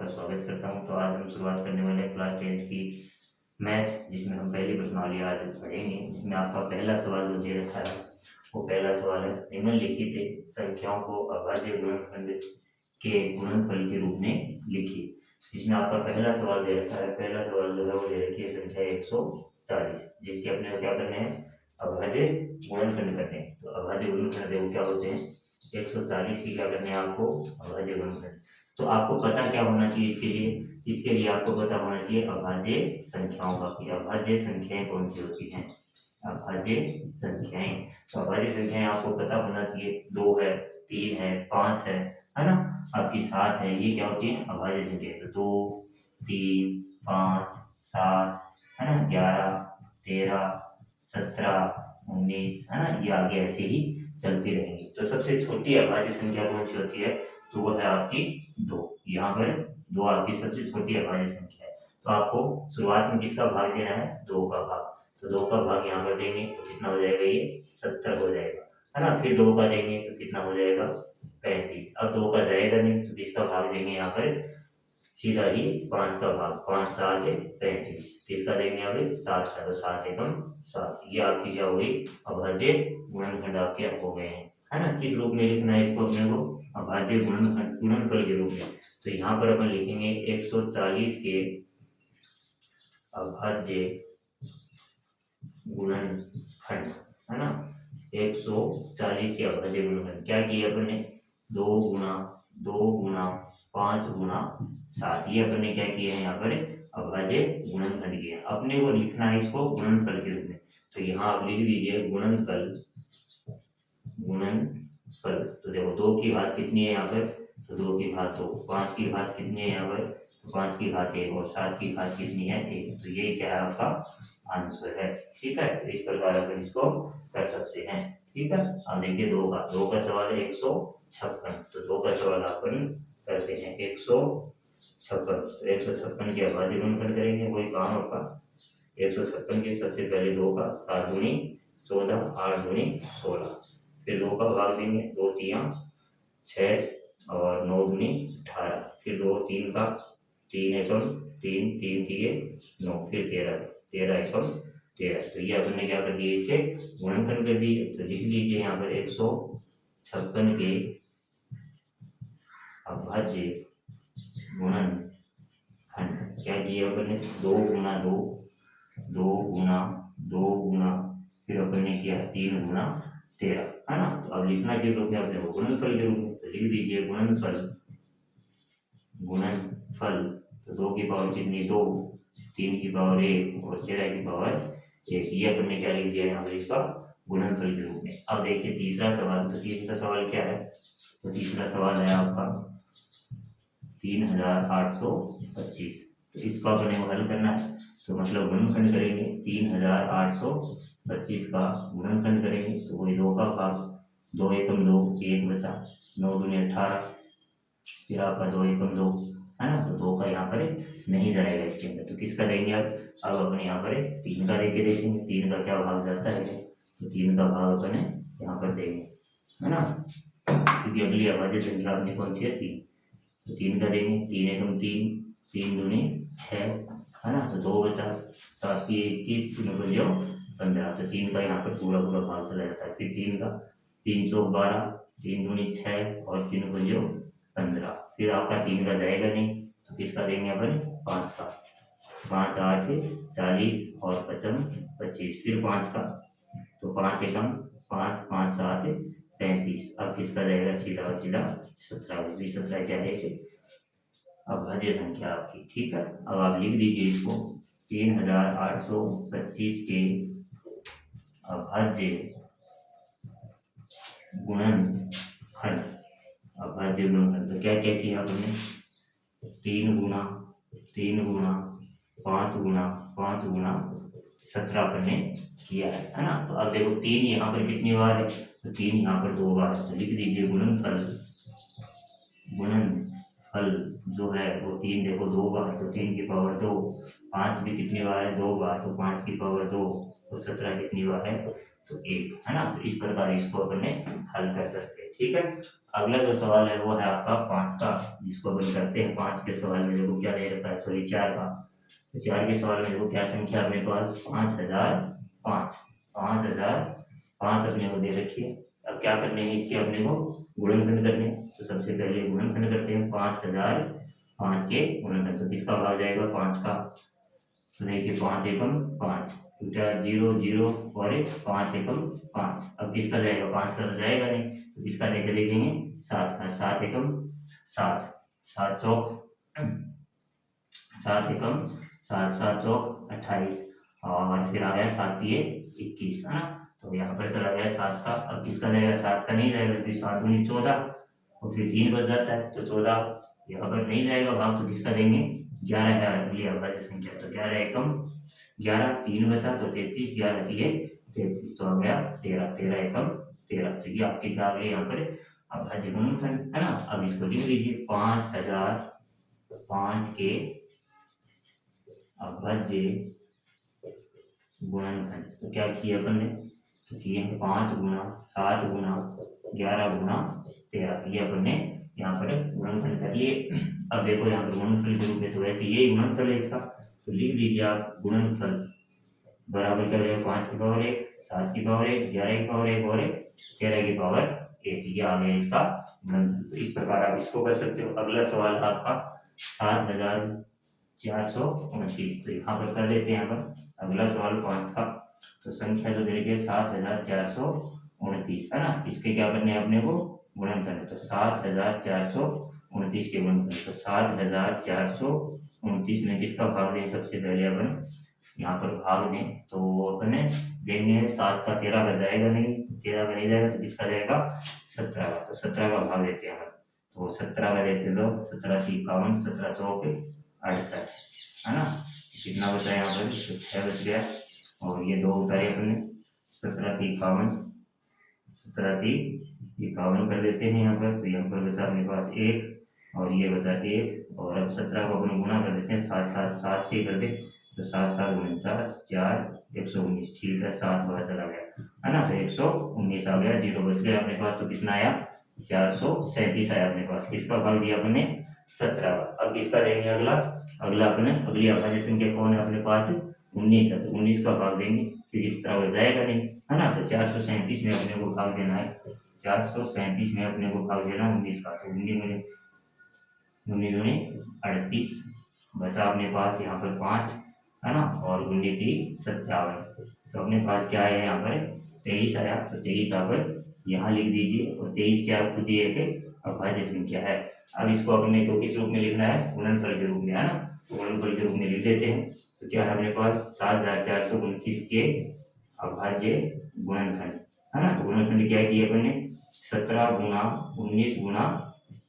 आपका स्वागत करता हूं। तो आज हम शुरुआत करने वाले हैं क्लास 10th की मैथ, जिसमें हम पहली प्रश्नावली आज पढ़ेंगे। जिसमें आपका पहला सवाल जो दे रखा है वो पहला सवाल है, निम्नलिखित संख्याओं को अभाज्य गुणनखंड के गुणनफल के रूप में लिखिए। जिसमें आपका पहला सवाल दे रखा है, पहला सवाल जो है वो दे रखी है संख्या 140, जिसके अपने को क्या करने हैं, अभाज्य गुणनखंड करने हैं। तो अभाज्य गुणनखंड देखो क्या होते हैं, 140 की क्या करने हैं आपको, अभाज्य गुणनखंड। तो आपको पता क्या होना चाहिए इसके लिए आपको पता होना चाहिए अभाज्य संख्याओं का, कि अभाज्य संख्याएं कौन सी होती हैं, अभाज्य संख्याएं। तो अभाज्य संख्याएं आपको पता होना चाहिए, 2 है, 3 है, 5 है ना, आपकी 7 है, ये क्या होती है अभाज्य संख्याएं। तो 2, 3, 5, 7 है ना, 11, 13, 17, 19 है ना, ये आगे ऐसे ही चलती रहेंगी। तो सबसे छोटी अभाज्य संख्या कौन सी होती है, तो वो है आपकी 2। यहाँ पर 2 आपकी सबसे छोटी अभाज्य संख्या है। तो आपको शुरुआत में किसका भाग देना है, 2 का भाग। तो 2 का भाग यहाँ पर देंगे तो कितना हो जाएगा, ये 70 हो जाएगा है ना। फिर 2 का देंगे तो कितना हो जाएगा, 35। अब 2 का जाएगा नहीं तो किसका भाग देंगे, यहाँ पर सीधा ही 5 का भाग, 5 7 35। किसका देंगे अभी, 7 का, तो 7 एकम 7। ये आपकी क्या हुई, अभाज्य गुणनखंड आपके हो गए हैं है ना। किस रूप में लिखना है इसको अपने को, अभाज्य गुणनफल के रूप में। तो यहाँ पर अपन लिखेंगे 140 के अभाज्य गुणनखंड है ना। 140 के अभाज्य गुणनखंड क्या किया अपन ने, 2 गुना 2 गुना 5 गुना 7, ये अपन ने क्या किया है, यहाँ पर अभाज्य गुणनखंड किया। अपने को लिखना है इसको गुणनफल के रूप में। तो यहाँ आप लिख दीजिए गुणनफल, गुणनफल। तो देखो 2 की घात कितनी है यहाँ पर, तो 2 की घात 2, 5 की घात कितनी है यहाँ पर, तो 5 की घात 1, और 7 की घात कितनी है 1। तो ये क्या है आपका आंसर है। ठीक है, तो इस प्रकार अपन इसको कर सकते हैं। ठीक है, अब देखिए 2 का सवाल है 156। तो 2 का सवाल अपन करते हैं 156। तो 156 के अभाज्य गुणनखंड करेंगे, वही काम आपका। 156 के सबसे पहले 2 का 7 दूनी 14, 8 दूनी 16। फिर 2 का भाग देंगे, 2 तिया 6 और 9 दूनी 18। फिर 2 3 का 3 एकम 3, 3 तिये 9, फिर 13, 13 एकम 13। तो ये अपन ने क्या कर दिए, इसके गुणनखंड कर दिए। तो लिख लीजिए यहाँ पर 156 के अभाज्य गुणनखंड क्या किए अपन ने, 2 गुना 2, 2 गुना 2 गुना, फिर अपन ने किया 3 गुना 13 है ना। तो अब लिखना किस रूप में, अपने को गुणनफल के रूप में। तो लिख दीजिए गुणनफल, गुणनफल। तो 2 की पावर कितनी, 2, 3 की पावर 1 और 13 की पावर 1। ये अपन ने क्या लिख दिया यहाँ पर, इसका गुणनफल के रूप में। अब देखिए तीसरा सवाल। तो तीसरा सवाल क्या है, तो तीसरा सवाल है आपका 3825। तो इसको अपने को हल करना है। तो मतलब गुणनखंड करेंगे, 3825 का गुणनखंड करेंगे। तो वही 2 का भाग, 2 एकम 2, 1 बचा, 9 दूनी 18, फिर आपका 2 एकम 2 है ना। तो 2 का यहाँ पर नहीं जाएगा इसके अंदर, तो किसका देंगे अब अपन यहाँ पर 3 का देके देखेंगे। 3 का क्या भाग जाता है, तो 3 का भाग अपन यहाँ पर देंगे है ना, क्योंकि अगली अभाज्य संख्या अपनी कौन सी है, 3। तो 3 का देंगे, 3 एकम 3, 3 दूनी 6 है ना। तो 2 बचा, 7 की 21, 3 बजे 15। तो 3 का यहाँ पर पूरा पूरा भाग चला जाता है। फिर 3 का 3 चौक 12, 3 दूनी 6 और 3 बजे 15। फिर आपका 3 का जाएगा नहीं, तो किसका देंगे अपन, 5 का। 5 8 40 और 55 25। फिर 5 का, तो 5 एकम 5, 5 7 35। अब किसका जाएगा, सीधा सीधा 17। 17 क्या है, अभाज्य संख्या आपकी। ठीक है, अब आप लिख दीजिए इसको 3825 के अभाज्य गुणनखंड, अभाज्य गुणनखंड। तो क्या क्या किया आपने, 3 गुना 3 गुना 5 गुना 5 गुना 17 आपने किया है ना। तो अब देखो 3 यहाँ पर कितनी बार है, तो 3 यहाँ पर 2 बार है। तो लिख दीजिए गुणनफल, गुणनफल जो है वो 3 देखो 2 बार, तो 3 की पावर 2। 5 भी कितनी बार है, 2 बार, तो 5 की पावर 2। तो 17 कितनी बार है, तो 1 है ना। तो इस प्रकार इसको अपने हल कर सकते हैं। ठीक है। अगला जो सवाल है वो है आपका 5 का, जिसको अपन करते हैं। 5 के सवाल में देखो क्या दे रखा है, सॉरी 4 का। तो 4 के सवाल में देखो क्या संख्या अपने पास 5005, 5005 अपने को दे रखी है। अब क्या करने हैं, इसके अपने को गुणनखंड करने हैं। तो सबसे पहले गुणनखंड करते हैं 5005 के गुणनखंड। तो किसका भाग जाएगा 5 का, तो देखिए 5 एकम 5, बेटा 0 0 और 5 एकम 5। अब किसका जाएगा, 5 का तो जाएगा नहीं, तो किसका लेकर देखेंगे 7 का। 7 एकम 7, 7 चौक 7 एकम 7, 7 चौक 28, और फिर आ गया 7 तिये 21, है ना। तो यहाँ पर चला गया 7 का। अब किसका जाएगा, 7 का नहीं जाएगा, फिर 7 दूनी 14 और फिर 3 बच जाता है, तो 14 यहाँ पर नहीं जाएगा भाग, तो किसका देंगे 11 है अगली अभाज्य संख्या। तो 11 एकम 11, 3 बचा तो 33, 11 तिये 33, तो आ गया 13, 13 एकम 13। तो ये आपके क्या आ गए यहाँ पर अभाज्य गुणनखंड, है ना। अब इसको लिख लीजिए 5005 के अभाज्य गुणनखंड। तो क्या किया अपन ने, तो किए 5 गुना 7 गुना 11 गुना 13, ये अपन ने यहाँ पर गुणनखंड कर लिए। अब देखो यहाँ पर गुणनफल के रूप में, तो वैसे ये गुणनफल है इसका, तो लिख दीजिए आप गुणनफल बराबर क्या हो जाएगा 5 की पावर 1, 7 की पावर 1, 11 की पावर 1 और 13 की पावर 1, ये आ गया इसका गुणनफल। तो इस प्रकार आप इसको कर सकते हो। अगला सवाल है आपका 7429, तो यहाँ पर कर देते हैं अपन अगला सवाल 5 का। तो संख्या जो दे रखी है 7429, है ना। इसके क्या करने हैं अपने को गुणन करना, तो 7429 के गुणनखंड। तो 7429 में किसका भाग दें, सबसे पहले अपन यहाँ पर भाग दें, तो अपने देंगे 7 का 13 का जाएगा नहीं, 13 का नहीं जाएगा, तो किसका जाएगा 17 का। तो 17 का भाग देते हैं, तो 17 का देते दो, 17 × 51, 17 चौक 68, है ना। कितना बचा यहाँ पर, तो 6 बच गया, और ये 2 उतारे अपने, 17 × 51, 17 × 51 कर देते हैं यहाँ पर। तो यहाँ पर बचा अपने पास 1 और ये बचा 1, और अब 17 को अपन गुना कर देते हैं 7 7 7 से कर दे, तो 7 7 49 4 119, ठीक है 7 बाहर चला गया, है ना। तो 119 आ गया, 0 बच गया अपने पास। तो कितना आया 437 आया अपने पास। किसका भाग दिया अपने 17 का। अब किसका देंगे अगला, अगला अपने अगली अभाज्य संख्या कौन है अपने पास 19 है, तो 19 का भाग देंगे, क्योंकि 17 का जाएगा नहीं, है ना। तो 437 में अपने को भाग देना है, 437 में अपने को भाग देना 19 का। तो 19 दूनी 38, बचा अपने पास यहाँ पर 5, है ना, और 19 57, तो अपने पास क्या आया यहाँ पर 23 आया। तो 23 आप यहाँ लिख दीजिए, और 23 क्या खुद ही एक अभाज्य संख्या है। अब इसको अपने को किस रूप में लिखना है, गुणनफल के रूप में, है ना। तो गुणनफल के रूप में लिख देते हैं। तो क्या है अपने पास 7429 के अभाज्य गुणनखंड, है ना। तो गुणनखंड क्या किया अपन ने 17 गुना 19 गुना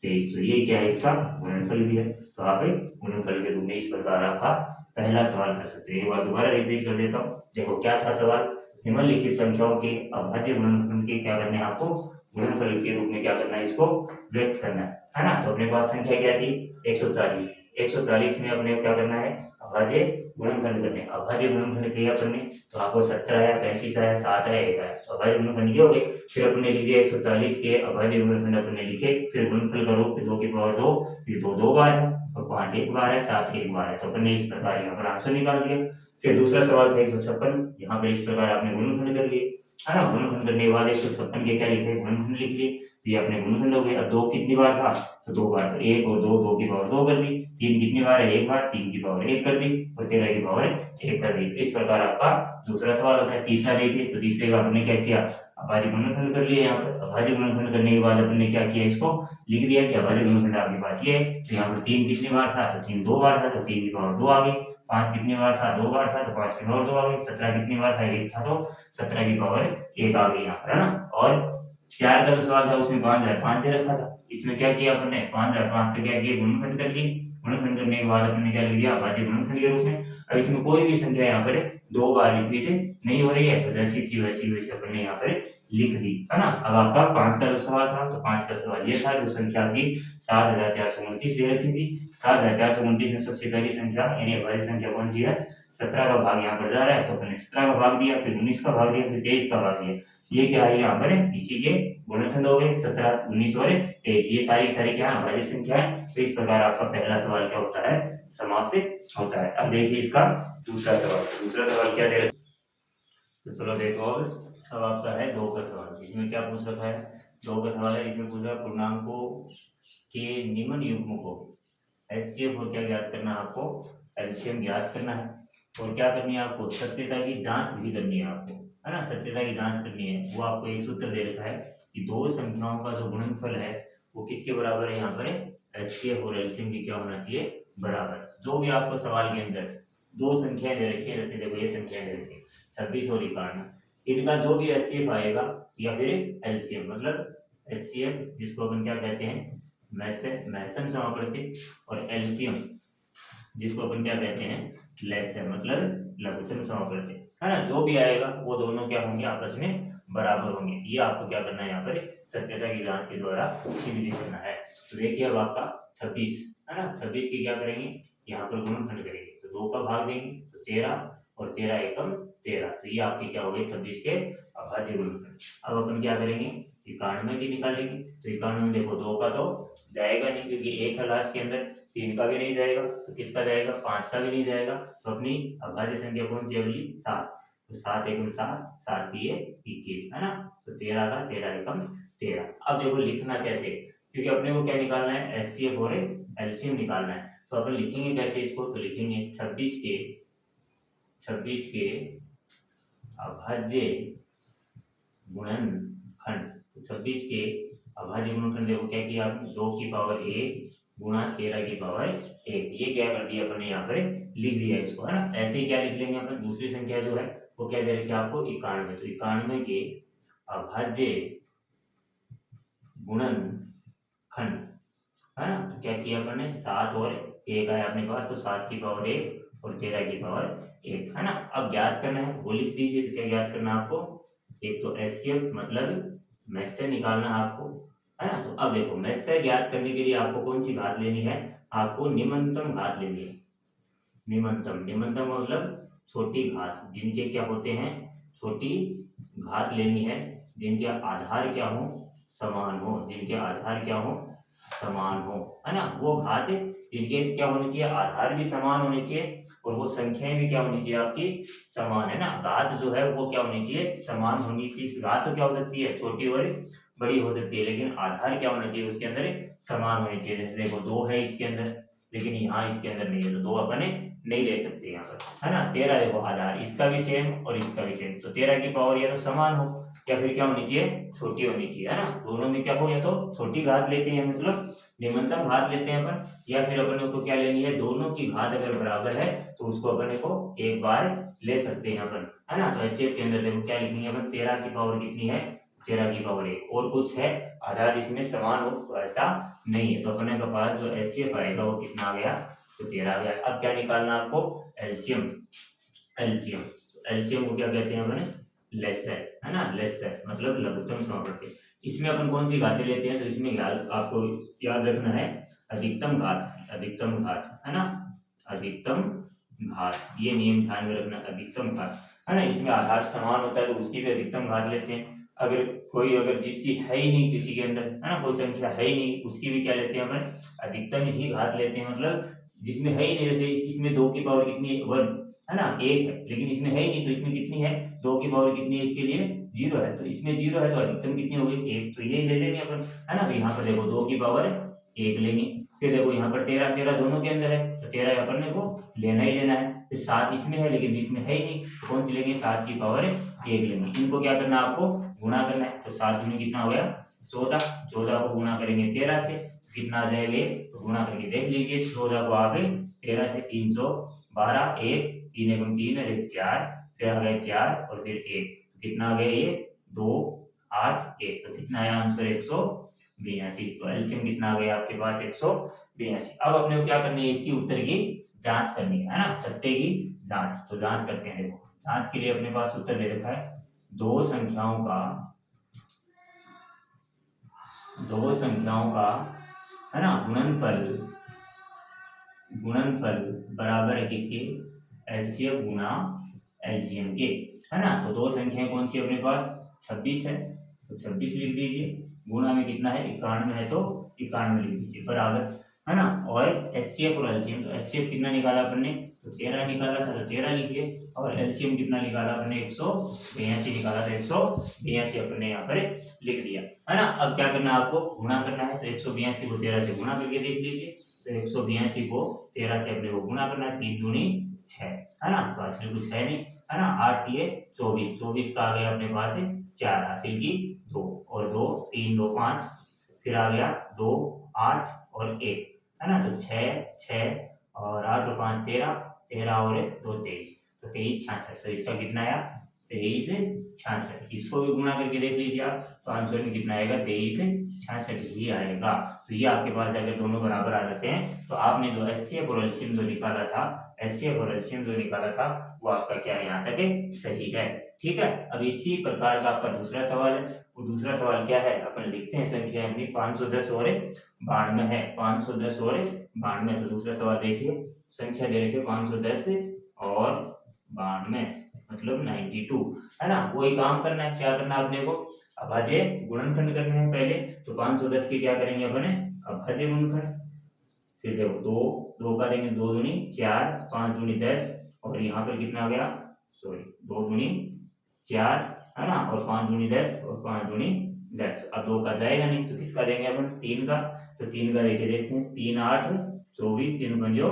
23, तो ये क्या है इसका गुणनफल भी है। तो आप गुणनफल के रूप में इस प्रकार आपका पहला सवाल कर सकते हैं। एक बार दोबारा रिपीट कर देता हूँ। देखो क्या था सवाल, निम्नलिखित संख्याओं के अभाज्य गुणनखंड के क्या करना है आपको गुणनफल के रूप में क्या करना है, इसको व्यक्त करना है ना। तो अपने पास संख्या क्या थी 140, 140 में अपने क्या करना है अभाज्य गुणनखंड करने। अभाज्य गुणनखंड किया अपन ने, तो आपको 17 आया, 35 आया, 7 आया, 1 आया, तो अभाज्य गुणनखंड ये हो गए। फिर अपने लिखे 140 के अभाज्य गुणनखंड अपने लिखे, फिर गुणनफल करो, फिर 2 की पावर 2, फिर 2 2 बार है, और 5 एक बार है, 7 एक बार है, तो अपने इस प्रकार यहाँ पर आंसर निकाल दिया। फिर दूसरा सवाल था 156, यहाँ पर इस प्रकार आपने गुणनखंड कर लिए, है ना। गुणनखंड करने के बाद 156 के क्या लिखे गुणनखंड लिख लिए, तो ये अपने गुणनखंड हो गए। अब 2 कितनी बार था, तो 2 बार, तो 1 और 2, 2 की पावर 2 कर दी। 3 कितनी बार है, 1 बार, 3 की पावर 1 कर दी, और 13 की पावर 1 कर दी। इस प्रकार आपका दूसरा सवाल होता है। तीसरा देखिए, तो तीसरे का आपने क्या किया अभाज्य गुणनखंड कर लिया। यहाँ पर अभाज्य गुणनखंड करने के बाद अपने क्या किया, इसको लिख दिया कि अभाज्य गुणनखंड आपके पास ये है। तो यहाँ पर 3 कितनी बार था, तो 3 2 बार था, तो 3 की पावर 2 आ गई। 5 कितनी बार था, 2 बार था, तो 5 की पावर 2 आ गई। 17 कितनी बार था, 1 था, तो 17 की पावर 1 आ गई यहाँ पर, है ना। और 4 का जो सवाल था उसमें 5005 दे रखा था, इसमें क्या किया अपन ने 5005 का क्या किया गुणनखंड कर लिए। गुणनखंड करने के बाद अपन ने क्या लिख दिया अभाज्य गुणनखंड के रूप में। अब इसमें कोई भी संख्या यहाँ पर 2 बार रिपीट नहीं हो रही है, तो जैसी थी वैसी वैसी अपन ने यहाँ पर लिख दी, है ना। अब आपका 5 का जो सवाल था, तो 5 का सवाल ये था, जो संख्या की 7429 दे रखी थी। 7429 में सबसे पहली संख्या यानी अभाज्य संख्या कौन सी है, 17 का भाग यहाँ पर जा रहा है, तो अपने 17 का भाग दिया, फिर 19 का भाग दिया, फिर 23 का भाग दिया। ये क्या है यहाँ पर, इसी के गुणनखंड हो गए, 17, 19 और 23। ये सारी सारी क्या है, अभाज्य संख्या है। तो इस प्रकार आपका पहला सवाल क्या होता है, समाप्त होता है। अब देखिए इसका दूसरा सवाल। दूसरा सवाल क्या दे, तो चलो देखो अब आपका है 2 का सवाल, जिसमें क्या पूछ रखा है, 2 का सवाल है, इसमें पूछा पूर्णांकों के निम्न युग्म को एचसीएफ और क्या ज्ञात करना है आपको, एलसीएम ज्ञात करना है। और क्या करनी है आपको, सत्यता की जांच भी करनी है आपको, है ना। सत्यता की जांच करनी है, वो आपको एक सूत्र दे रखा है कि दो संख्याओं का जो गुणनफल है वो किसके बराबर है, यहाँ पर एचसीएफ और एलसीएम की क्या होना चाहिए, बराबर। जो भी आपको सवाल के अंदर दो संख्याएं दे रखी है, जैसे देखो ये संख्याएं दे रखी है 26 और 51, इनका जो भी एचसीएफ आएगा या फिर एलसीएम, मतलब एचसीएफ जिसको अपन क्या कहते हैं, महत्तम समापवर्ती, और एलसीएम जिसको अपन क्या कहते हैं, लेसर मतलब लघुत्तम समापवर्ती, है ना। जो भी आएगा वो दोनों क्या होंगे, आपस में बराबर होंगे। ये आपको क्या करना है, यहाँ पर सत्यता की जांच के द्वारा सिद्ध भी करना है। तो देखिए अब आपका 26 है ना, 26 की क्या करेंगे, यहाँ पर गुणनखंड करेंगे, तो 2 का भाग देंगे तो 13, और 13 एकम 13, तो ये आपके क्या हो गए 26 के अभाज्य गुणनखंड। अब अपन क्या करेंगे, 91 की निकालेंगे। तो 91 में देखो 2 का तो जाएगा नहीं, क्योंकि एक है लास्ट के अंदर, 3 का भी नहीं जाएगा, तो किसका जाएगा, 5 का भी नहीं जाएगा। तो अपनी अभाज्य संख्या कौन सी अगली, 7, तो 7 एकम 7, 7 दिए 21, है ना। तो 13 का 13 एकम 13। अब देखो लिखना कैसे, क्योंकि अपने को क्या निकालना है, एचसीएफ और एलसीएम निकालना है। तो अपन लिखेंगे कैसे इसको, तो लिखेंगे 26 के अभाज्य गुणनखंड। तो 26 के अभाज्य गुणनखंड देखो क्या किया आपने, 2 की पावर 1 गुणा 13 की पावर 1, ये क्या कर दिया अपने यहाँ पर लिख दिया इसको, है ना। ऐसे ही क्या लिख लेंगे अपन, दूसरी संख्या जो है वो क्या दे रखी है आपको, 91। तो 91 के अभाज्य गुणनखंड, है ना। तो क्या किया अपन ने, 7 और 1 आया अपने पास, तो 7 की पावर 1 और 13 की पावर 1, है ना। अब ज्ञात करना है, वो लिख दीजिए। तो क्या ज्ञात करना है आपको, एक तो एचसीएफ मतलब मैथ से निकालना है आपको, है ना। तो अब देखो मैथ से ज्ञात करने के लिए आपको कौन सी घात लेनी है, आपको निम्नतम घात लेनी है। निम्नतम मतलब छोटी घात, जिनके क्या होते हैं, छोटी घात लेनी है, जिनके आधार क्या हो, समान हो, जिनके आधार क्या हो, समान हो, है ना। वो घात जिनके क्या होने चाहिए, आधार भी समान होने चाहिए, और वो संख्याएं भी क्या होनी चाहिए आपकी, समान, है ना। घात जो है वो क्या होनी चाहिए, समान होनी चाहिए। घात तो क्या हो सकती है, छोटी और बड़ी हो सकती है, लेकिन आधार क्या होना चाहिए उसके अंदर, समान होनी चाहिए। जैसे देखो 2 है इसके अंदर, लेकिन यहाँ इसके अंदर नहीं है, तो 2 अपन नहीं ले सकते यहाँ पर, है ना। 13 देखो आधार इसका भी सेम और इसका भी सेम, तो 13 की पावर या तो समान हो या फिर क्या होनी चाहिए, छोटी होनी चाहिए, है ना। दोनों में क्या हो, या तो छोटी घात लेते हैं मतलब निम्नतम घात लेते हैं अपन, या फिर अपन को क्या लेनी है, दोनों की घात अगर बराबर है तो उसको अपन को एक बार ले सकते हैं अपन, है ना। तो एचसीएफ के अंदर देखो क्या लिखेंगे अपन, 13 की पावर कितनी है, 13 की पावर 1, और कुछ है आधार जिसमें समान हो, तो ऐसा नहीं है। तो अपने के पास जो एचसीएफ आएगा वो कितना आ गया, तो 13 आ गया। अब क्या निकालना आपको, एलसीएम। एलसीएम एलसीएम को क्या कहते हैं अपन, लेसर, है ना। लेसर मतलब लघुत्तम समापवर्ती। इसमें अपन कौन सी घातें लेते हैं, तो इसमें आपको याद रखना है अधिकतम घात, अधिकतम घात, है ना। अधिकतम घात, ये नियम ध्यान में रखना, अधिकतम घात, है ना। इसमें आधार समान होता है तो उसकी भी अधिकतम घात लेते हैं। अगर जिसकी है ही नहीं किसी के अंदर, है ना, कोई संख्या है ही नहीं, उसकी भी क्या लेते हैं अपन, अधिकतम ही घात लेते हैं। मतलब जिसमें है ही नहीं, जैसे इसमें 2 की पावर कितनी है, 1, है ना, 1 है, लेकिन इसमें है ही नहीं, तो इसमें कितनी है, 2 की पावर कितनी है, इसके लिए 0 है, तो इसमें 0 है, तो अधिकतम कितनी हो गई, 1, तो ये ले लेंगे अपन, है ना। तो यहाँ पर देखो 2 की पावर 1 लेंगे, फिर देखो यहाँ पर 13 13 दोनों के अंदर है, तो 13 अपन को लेना ही लेना है। फिर 7 इसमें है, लेकिन इसमें है ही नहीं, तो कौन सी लेंगे, 7 की पावर 1 लेंगे। इनको क्या करना है, आपको गुणा करना है। तो 7 में कितना हो गया, 14, 14 को गुणा करेंगे 13 से, कितना आ जाएगा, तो गुणा करके देख लीजिए, 14 को आगे 13 से 312, 1 3 एवं 3 और 1 4, फिर आ गए 4 और फिर 1, कितना आ गया ये 2 8 1, तो कितना आया आंसर 182। तो एलसीएम कितना आ गया आपके पास 182। अब अपने को क्या करनी है, इसकी उत्तर की जांच करनी है ना, सत्य की जांच। तो जांच करते हैं, देखो जांच के लिए अपने पास उत्तर दे रखा है, दो संख्याओं का दो संख्याओं का, है ना, गुणनफल बराबर है किसके, एचसीएफ गुना एलसीएम के, है ना। तो दो संख्याएं कौन सी अपने पास, 26 है तो 26 लिख दीजिए, गुणा में कितना है 91 है तो 91 लिख दीजिए, बराबर, है ना। और एचसीएफ और एलसीएम, तो एचसीएफ कितना निकाला अपन ने, तो 13 निकाला था तो 13 लिखिए, और एलसीएम कितना निकाला अपन ने, 182 निकाला था, 182 अपन ने यहाँ पर लिख दिया, है ना। अब क्या करना है आपको, गुणा करना है, तो 182 को 13 से गुणा करके देख लीजिए, तो 182 को 13 से अपने को गुणा करना है, 3 दूनी 6, है ना, तो हासिल कुछ है नहीं, है ना। 8 ये 24, 24 का आ गया अपने पास 4, हासिल की 2, और 2 3 2 5, फिर आ गया 2 8 और 1, है ना। तो 6 6 और 8 और 5 13, 13 और 2 23, तो 23 66, तो इसका कितना आया 23 66, इसको भी गुणा करके देख लीजिए आप, तो आंसर में कितना आएगा 23 66 ही आएगा। तो ये आपके पास अगर दोनों बराबर आ जाते हैं तो आपने जो एचसीएफ और एलसीएम जो निकाला था, एचसीएफ और एलसीएम जो निकाला था वो आपका क्या है, यहाँ तक सही है, ठीक है। अब इसी प्रकार का आपका दूसरा सवाल है, वो दूसरा सवाल क्या है, अपन लिखते हैं संख्या अपनी 510 और 92 है, 510 और 92, तो दूसरा सवाल देखिए, संख्या दे रखी है 510 और 92, मतलब 92, है ना। वही काम करना है, क्या करना है अपने को, अभाज्य गुणनखंड करने हैं पहले, तो 510 के क्या करेंगे अपने, अभाज्य गुणनखंड, फिर देखो 2 2 का देंगे, 2 दूनी 4, 5 दूनी 10, और यहाँ पर कितना आ गया, सॉरी 2 दूनी 4, है ना, और 5 दूनी 10 और 5 दूनी 10, अब 2 का जाएगा नहीं तो किसका देंगे अपन, 3 का, तो 3 का लेके देखते हैं, 3 8 24, 3 पंजो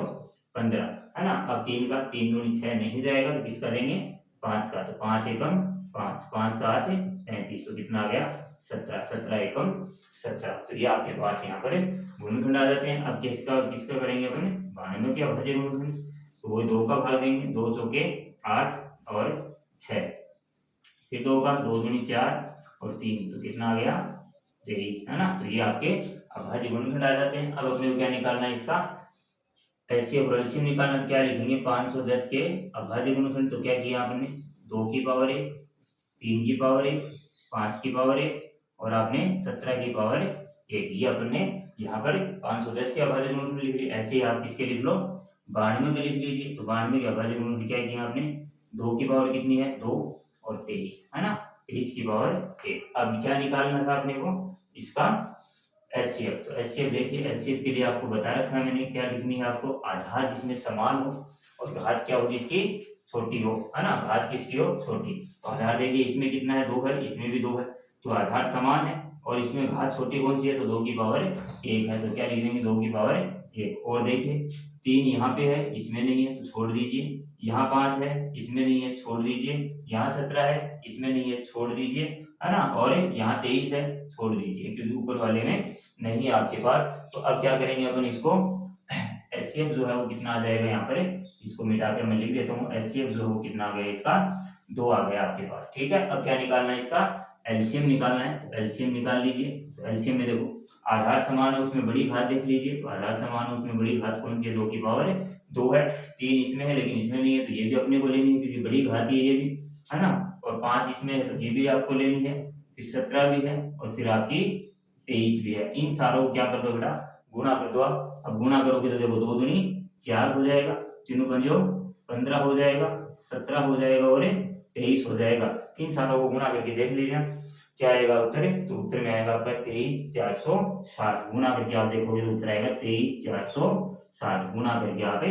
15, है ना। अब 3 का 3 दूनी 6 नहीं जाएगा तो किसका देंगे, 5 का, तो 5 एकम 5, 5 7 35, तो कितना आ गया 17, 17 एकम 17, तो ये आपके पास यहाँ पर गुणनखंड आ जाते हैं। अब किसका किसका करेंगे अपने, 92 के अभाज्य गुणनखंड, तो वो 2 का भाग देंगे, 2 चौके 8 और 6, फिर 2 का, 2 दूनी 4 और 3, तो कितना आ गया 23, है ना। तो ये आपके अभाज्य गुणनखंड आ जाते हैं। अब अपने को क्या निकालना है, इसका एचसीएफ और एलसीएम निकालना, तो क्या लिखेंगे, 510 के अभाज्य गुणनखंड, तो क्या किया आपने, 2 की पावर 1, 3 की पावर 1, 5 की पावर 1, और आपने 17 की पावर 1, ये अपने यहाँ पर 510 के अभाज्य गुणनखंड लिख लिए। ऐसे ही आप किसके लिख लो, 92 के लिख लीजिए, तो 92 के अभाज्य गुणनखंड क्या किया आपने, 2 की पावर कितनी है 2 और 23, है ना, 23 की पावर 1। अब क्या निकालना था अपने को, इसका एचसीएफ, तो एचसीएफ देखिए, एचसीएफ के लिए आपको बता रखा है मैंने, क्या लिखनी है आपको, आधार जिसमें समान हो और घात क्या होगी इसकी, छोटी हो, है ना, घात किसकी हो, छोटी। तो आधार देखिए, इसमें कितना है 2 है, इसमें भी 2 है, तो आधार समान है, और इसमें घात छोटी कौन सी है, तो 2 की पावर 1 है, तो क्या लिख देंगे 2 की पावर 1। और देखिए 3 यहाँ पे है, इसमें नहीं है तो छोड़ दीजिए, यहाँ 5 है, इसमें नहीं है छोड़ दीजिए, यहाँ 17 है, इसमें नहीं है छोड़ दीजिए, है ना, और यहाँ 23 है, छोड़ दीजिए, क्योंकि ऊपर वाले में नहीं है आपके पास। तो अब क्या करेंगे अपन, इसको एचसीएफ जो है वो कितना आ जाएगा, यहाँ पर इसको मिटाकर मैं लिख देता हूँ, एचसीएफ जो है वो कितना आ गया इसका, 2 आ गया आपके पास, ठीक है। अब क्या निकालना है, इसका एलसीएम निकालना है, तो एलसीएम निकाल लीजिए। तो एलसीएम में देखो आधार समान है, उसमें बड़ी घात देख लीजिए, तो आधार समान है उसमें बड़ी घात कौन सी है, 2 की पावर 2 है, 3 इसमें है लेकिन इसमें नहीं है, तो ये भी अपने को लेनी है क्योंकि बड़ी घात है ये भी, है ना, और 5 इसमें है तो ये भी आपको लेनी है, फिर 17 भी है, और फिर आपकी 23 भी है। इन सारों को क्या कर दो बेटा, गुणा कर दो आप। अब गुणा करोगे तो देखो 2 दूनी 4 हो जाएगा, 3 पंजो 15 हो जाएगा, 17 हो जाएगा और 23 हो जाएगा। इन सारों को गुणा करके देख लीजिए क्या आएगा उत्तर, तो उत्तर में आएगा आपका 23,460, गुणा करके आप देखोगे तो उत्तर आएगा 23,460, गुणा करके आप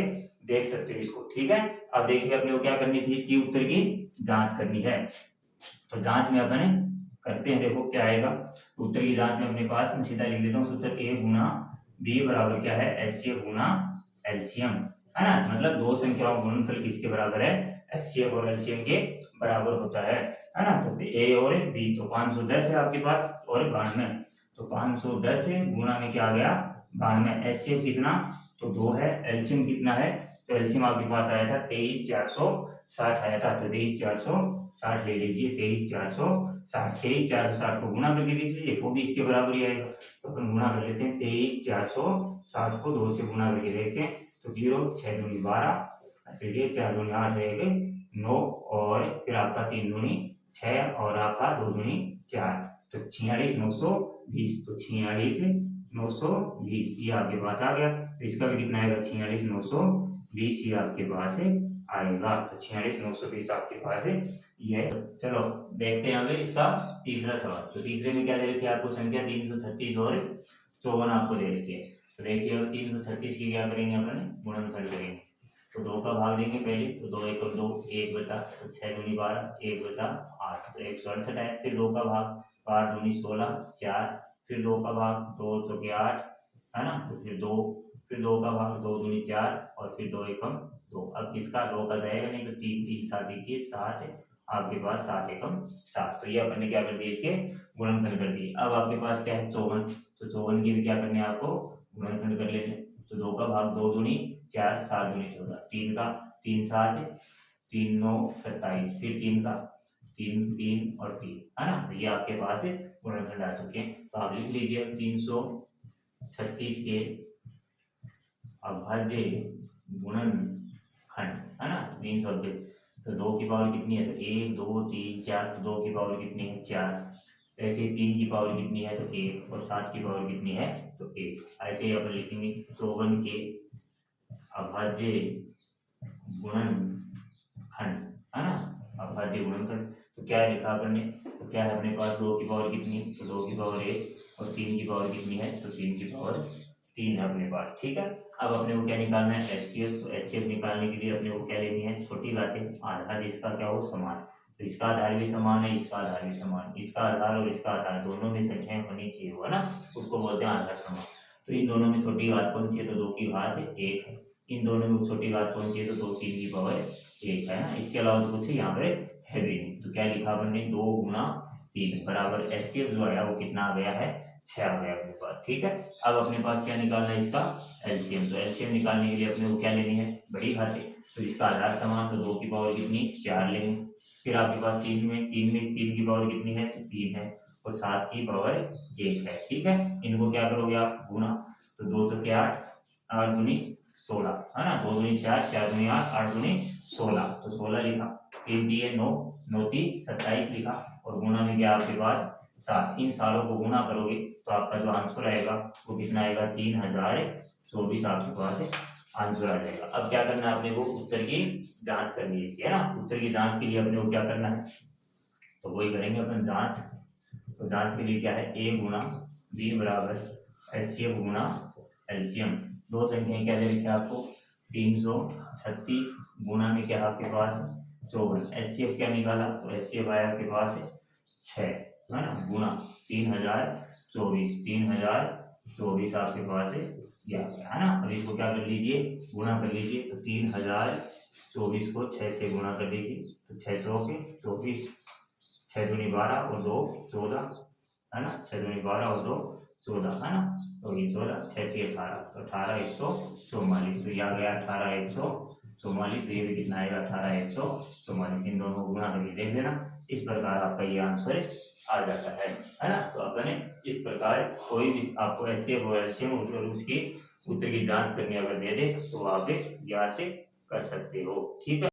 देख सकते हो इसको, ठीक है। अब देखिए अपने को क्या करनी थी, इसकी उत्तर की जांच करनी है, तो जांच में अपन करते हैं, देखो क्या आएगा, उत्तर की जांच में अपने पास मैं सीधा लिख देता हूँ, सूत्र ए गुना बी बराबर क्या है, एचसीएफ गुना एलसीएम, है ना, मतलब दो संख्याओं का गुणनफल किसके बराबर है, एचसीएफ और एलसीएम के बराबर होता है ना। तो ए और बी, तो 510 है आपके पास और 92, तो 510 गुणा में क्या आ गया 92, एचसीएफ कितना, तो 2 है, एलसीएम कितना है, तो एलसीएम आपके पास आया था 23,460 आया था, तो 23,460 ले लीजिए, 23,460, 23,460 को गुणा करके देख लीजिए, वो भी इसके बराबर ही आएगा, तो अपन गुणा कर लेते हैं, 23,460 को 2 से गुणा करके देखते हैं, तो 0 6 दूनी 12, चलिए 4 दूनी 8 रहेगा 9, और फिर आपका 3 दूनी 6 और आपका 2 दूनी 4, तो 46,900 20, तो 46,920 ये आपके पास आ गया। तो इसका भी कितना आएगा, 46,920 ये आपके पास है आएगा। तो 46,920 आपके पास है ये। चलो देखते हैं यहाँ पे इसका तीसरा सवाल। तो तीसरे में क्या दे रखी है आपको, संख्या 336 और 54 आपको दे रखी है। तो देखिए अब 336 की क्या करेंगे, अपन गुणनखंड करेंगे। तो 2 का भाग देंगे पहले, तो 2 एक 2, 1 बचा, तो 6 दूनी 12, 1 बचा 8, तो 168 है। फिर 2 का भाग, 8 दूनी 16, 4, फिर 2 का भाग, 2 चौके 8 है ना, तो फिर 2, फिर 2 का भाग, 2 दूनी 4 और फिर 2 एकम 2। अब किसका 2 का जाएगा नहीं, तो 3 3 7 21 7 है आपके पास, 7 एकम 7। तो ये अपन ने क्या कर दिया, इसके गुणनखंड कर दिए। अब आपके पास क्या है 54, तो 54 की भी क्या करने है आपको गुणनखंड कर लेने। तो 2 का भाग, 2 दूनी 4, 7 दूनी 14, 3 का 3 7, 3 9 27, फिर 3 का 3 3 और 3 है ना। तो ये आपके पास गुणनखंड आ चुके हैं। तो आप लिख लीजिए 336 के अभाज्य गुणनखंड है ना, 390। तो 2 की पावर कितनी है, तो 1 2 3 4, तो 2 की पावर कितनी है 4। ऐसे 3 की पावर कितनी है, तो 1, और 7 की पावर कितनी है, तो 1। ऐसे ही अपन लिखेंगे 54 के अभाज्य गुणनखंड है ना, अभाज्य गुणनखंड। तो क्या लिखा अपन ने, तो क्या है अपने पास 2 की पावर कितनी, तो 2 की पावर 1 और 3 की पावर कितनी है, तो 3 की पावर 3 है अपने पास। ठीक है, अब अपने को क्या निकालना है, एचसीएफ। तो एचसीएफ निकालने के लिए अपने को क्या लेनी है, छोटी बातें, आधार जिसका क्या हो समान। तो इसका आधार भी समान है, इसका आधार भी समान, इसका आधार और इसका आधार दोनों में संख्याएं होनी चाहिए, है ना, उसको बोलते हैं आधार समान। तो इन दोनों में छोटी घात कौन सी है, तो 2 की घात 1 है। इन दोनों में छोटी घात कौन सी है, तो 2 3 की पावर 1 है ना। इसके अलावा तो कुछ यहाँ पे है भी नहीं। तो क्या लिखा अपन ने, 2 गुना 3 बराबर एचसीएफ जो है वो कितना आ गया है, 6 आ गया अपने पास। ठीक है, अब अपने पास क्या निकालना है, इसका एलसीएम। तो एलसीएम निकालने के लिए अपने को क्या लेनी है, बड़ी घातें। तो इसका आधार समान, तो 2 की पावर कितनी 4 लेंगे। फिर आपके पास 3 की पावर कितनी है, तो 3 है, और 7 की पावर 1 है। ठीक है, इनको क्या करोगे आप गुना, तो 2 चौके 8, 8 दूनी 16 है ना, 2 दूनी 4, 4 दूनी 8, 8 दूनी 16, तो 16 लिखा। 3 दिए 9, 9 3 27 लिखा, और गुना में क्या आपके पास 7। इन सालों को गुना करोगे तो आपका जो आंसर आएगा वो कितना आएगा, 3024 आपके पास आंसर आ जाएगा। अब क्या करना है अपने को, उत्तर की जांच करनी है इसकी, है ना। उत्तर की जांच के लिए अपने को क्या करना है, तो वही करेंगे अपन जांच। तो जांच के लिए क्या है, a गुना b बराबर एचसीएफ गुना एलसीएम। दो संख्याएं क्या दे रखी है आपको, 336 गुना में क्या आपके पास 54। एचसीएफ क्या निकाला, तो एचसीएफ आया आपके पास 6 है ना, गुना 3024 आपके पास है ना। अब इसको क्या कर लीजिए, गुणा कर लीजिए। तो 3024 को 6 से गुणा कर लीजिए, तो 6 चौके 24, 6 दूनी 12 और 2 14 है ना, 6 दूनी 12 और 2 14 है ना। तो ये 14 6 3 18, तो 18,144। तो ये आ गया 18,144। तो ये भी कितना आएगा, 18,144। इन दोनों को गुणा करके देख लेना, इस प्रकार आपका ये आंसर आ जाता है ना। तो अपने इस प्रकार कोई भी आपको ऐसे और उसकी उत्तर की जांच करनी अगर दे दे तो आप ज्ञात कर सकते हो। ठीक है।